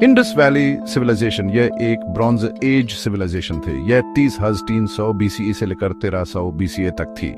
Indus valley civilisation यह एक bronze age civilisation थे। यह 30,300 बीसीई से लेकर 1300 बीसीए तक थी।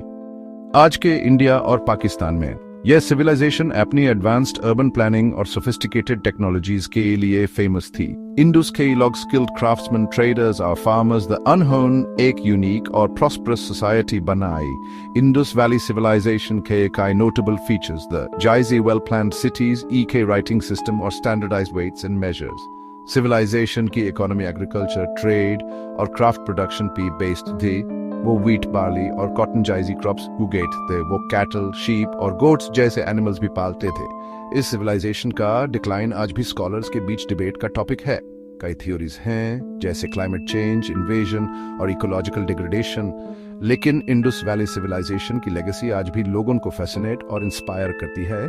आज के इंडिया और पाकिस्तान में यह सिविलाइजेशन अपनी एडवांस्ड अर्बन प्लानिंग और सोफिस्टिकेटेड टेक्नोलॉजीज के लिए फेमस थी। इंडस के लोग स्किल्ड क्राफ्ट्समैन, ट्रेडर्स और फार्मर्स द अनहोन एक यूनिक और प्रॉस्परस सोसाइटी बनाई। इंडस वैली सिविलाइजेशन के कई नोटेबल फीचर्स द जायजे वेल प्लान्ड सिटीज, ईके राइटिंग सिस्टम और standardised weights and measures. Civilisation की इकोनॉमी एग्रीकल्चर, ट्रेड और क्राफ्ट प्रोडक्शन पे बेस्ड थी। वो व्हीट, बार्ली और कॉटन जायजी क्रॉप्स उगेट थे। वो कैटल, शीप और गोट्स जैसे एनिमल्स भी पालते थे। इस सिविलाइजेशन का डिक्लाइन आज भी स्कॉलर्स के बीच डिबेट का टॉपिक है। कई थ्योरीज हैं जैसे क्लाइमेट चेंज, इन्वेजन और इकोलॉजिकल डिग्रेडेशन, लेकिन इंडस वैली सिविलाइजेशन की लेगेसी आज भी लोगों को फैसिनेट और इंस्पायर करती है।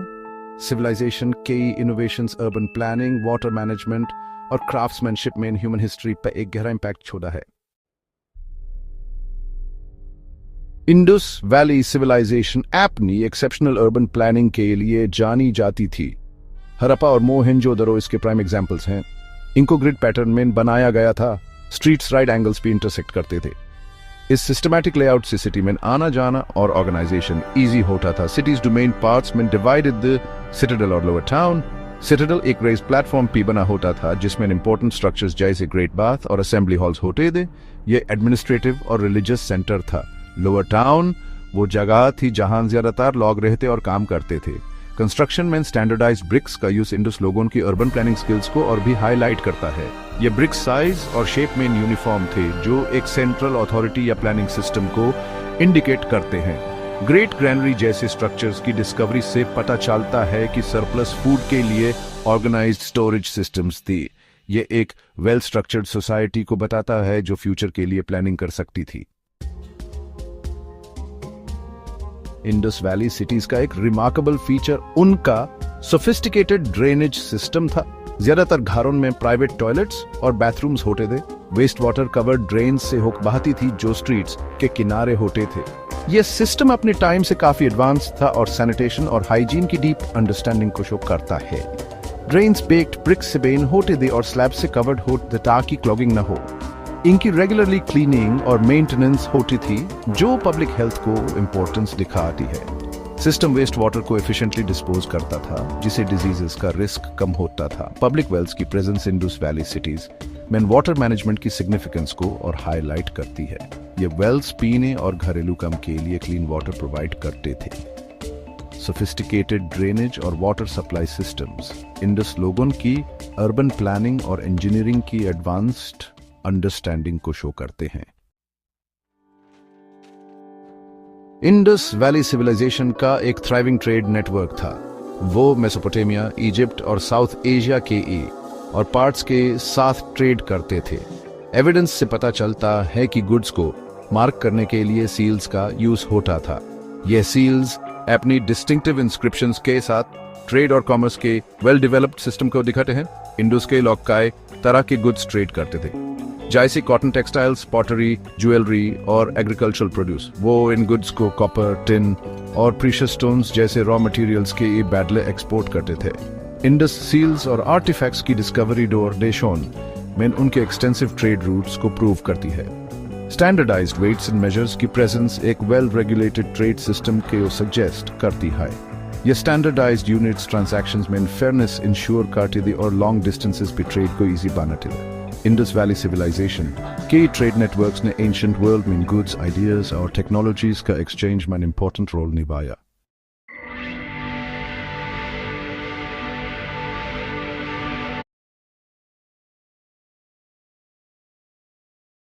सिविलाइजेशन के innovations urban planning, water management और क्राफ्ट्समैनशिप में ह्यूमन हिस्ट्री पर एक गहरा इंपैक्ट छोड़ा है। इंडस वैली सिविलाइजेशन अपनी एक्सेप्शनल अर्बन प्लानिंग के लिए जानी जाती थी। हड़प्पा और मोहनजोदड़ो इसके प्राइम एग्जांपल्स हैं। इनको ग्रिड पैटर्न में बनाया गया था। स्ट्रीट्स राइट एंगल्स पे इंटरसेक्ट करते थे। इस सिस्टमैटिक लेआउट से सिटी में आना जाना और ऑर्गेनाइजेशन इजी होता था। सिटीज टू मेन पार्ट्स में डिवाइडेड द सिटाडेल और लोअर टाउन। सिटाडेल एक रेज प्लेटफॉर्म पे बना होता था जिसमें इंपॉर्टेंट स्ट्रक्चर्स जैसे ग्रेट बाथ और असेंबली हॉल्स होते थे। ये एडमिनिस्ट्रेटिव और रिलीजियस सेंटर था। लोअर टाउन वो जगह थी जहां ज्यादातर लोग रहते और काम करते थे। कंस्ट्रक्शन में स्टैंडर्डाइज्ड ब्रिक्स का यूज इंडस लोगों की अर्बन प्लानिंग स्किल्स को और भी हाईलाइट करता है। ये ब्रिक्स साइज और शेप में यूनिफॉर्म थे जो एक सेंट्रल अथॉरिटी या प्लानिंग सिस्टम को इंडिकेट करते हैं। ग्रेट ग्रैनरी जैसे स्ट्रक्चर्स की डिस्कवरी से पता चलता है कि सरप्लस फूड के लिए ऑर्गेनाइज्ड स्टोरेज सिस्टम्स थी। ये एक वेल स्ट्रक्चर्ड सोसाइटी को बताता है जो फ्यूचर के लिए प्लानिंग कर सकती थी। इंडस वैली सिटीज का एक रिमार्केबल फीचर उनका सोफिस्टिकेटेड ड्रेनेज सिस्टम था। ज्यादातर घरों में प्राइवेट टॉयलेट्स और बाथरूम्स होते थे। वेस्ट वाटर कवर्ड ड्रेन से होक बहती थी जो स्ट्रीट्स के किनारे होते थे। यह सिस्टम अपने टाइम से काफी एडवांस था और सैनिटेशन और हाइजीन की डीप अंडरस्टैंडिंग को शो करता है। ड्रेन्स बेक्ड ब्रिक से बेन होते थे और स्लैब से कवर्ड होते ताकि क्लॉगिंग न हो। इनकी क्लीनिंग और मेंटेनेंस होती थी जो पब्लिक हेल्थ को इंपॉर्टेंस दिखाती है। सिस्टम वेस्ट वाटर को एफिशिएंटली डिस्पोज करता था जिससे डिजीजेस का रिस्क कम होता था। पब्लिक वेल्थ की प्रेजेंस इंडस वैली सिटीज में वाटर मैनेजमेंट की सिग्निफिकेंस को और हाईलाइट करती है। ये वेल्स पीने और घरेलू काम के लिए क्लीन वाटर प्रोवाइड करते थे। सोफिस्टिकेटेड ड्रेनेज और वाटर सप्लाई सिस्टम्स इंडस लोगों की अर्बन प्लानिंग और इंजीनियरिंग की एडवांस्ड अंडरस्टैंडिंग को शो करते हैं। इंडस वैली सिविलाइजेशन का एक थ्राइविंग ट्रेड नेटवर्क था। वो मेसोपोटामिया, इजिप्ट और साउथ एशिया के और पार्ट्स के साथ ट्रेड करते थे। एविडेंस से पता चलता है कि गुड्स को मार्क करने के लिए सील्स का यूज होता था। यह सील्स अपनी डिस्टिंक्टिव इंस्क्रिप्शंस के साथ ट्रेड और कॉमर्स के वेल डेवलप्ड सिस्टम को दिखाते हैं। इंडस के लोग कई तरह के गुड्स ट्रेड करते थे जैसे कॉटन टेक्सटाइल्स, पॉटरी, ज्वेलरी और एग्रीकल्चरल प्रोड्यूस। वो इन गुड्स को कॉपर, टिन और प्रीशियस स्टोन्स जैसे रॉ मटेरियल्स के बैडले एक्सपोर्ट करते थे। इंडस सील्स और आर्टिफैक्ट्स की डिस्कवरी डोर डेशोन में उनके एक्सटेंसिव ट्रेड रूट्स को प्रूव करती है। स्टैंडर्डाइज्ड वेट्स एंड मेजर्स की प्रेजेंस एक वेल रेगुलेटेड ट्रेड सिस्टम को सजेस्ट करती है। ये स्टैंडर्डाइज्ड यूनिट्स ट्रांजैक्शंस में फेयरनेस इंश्योर करती थी और लॉन्ग डिस्टेंसेस पे ट्रेड को इजी बनाते थे। इंडस वैली सिविलाइजेशन के ट्रेड नेटवर्क्स ने एंशिएंट वर्ल्ड में गुड्स, आइडियाज और टेक्नोलॉजीज का एक्सचेंज में इंपॉर्टेंट रोल निभाया।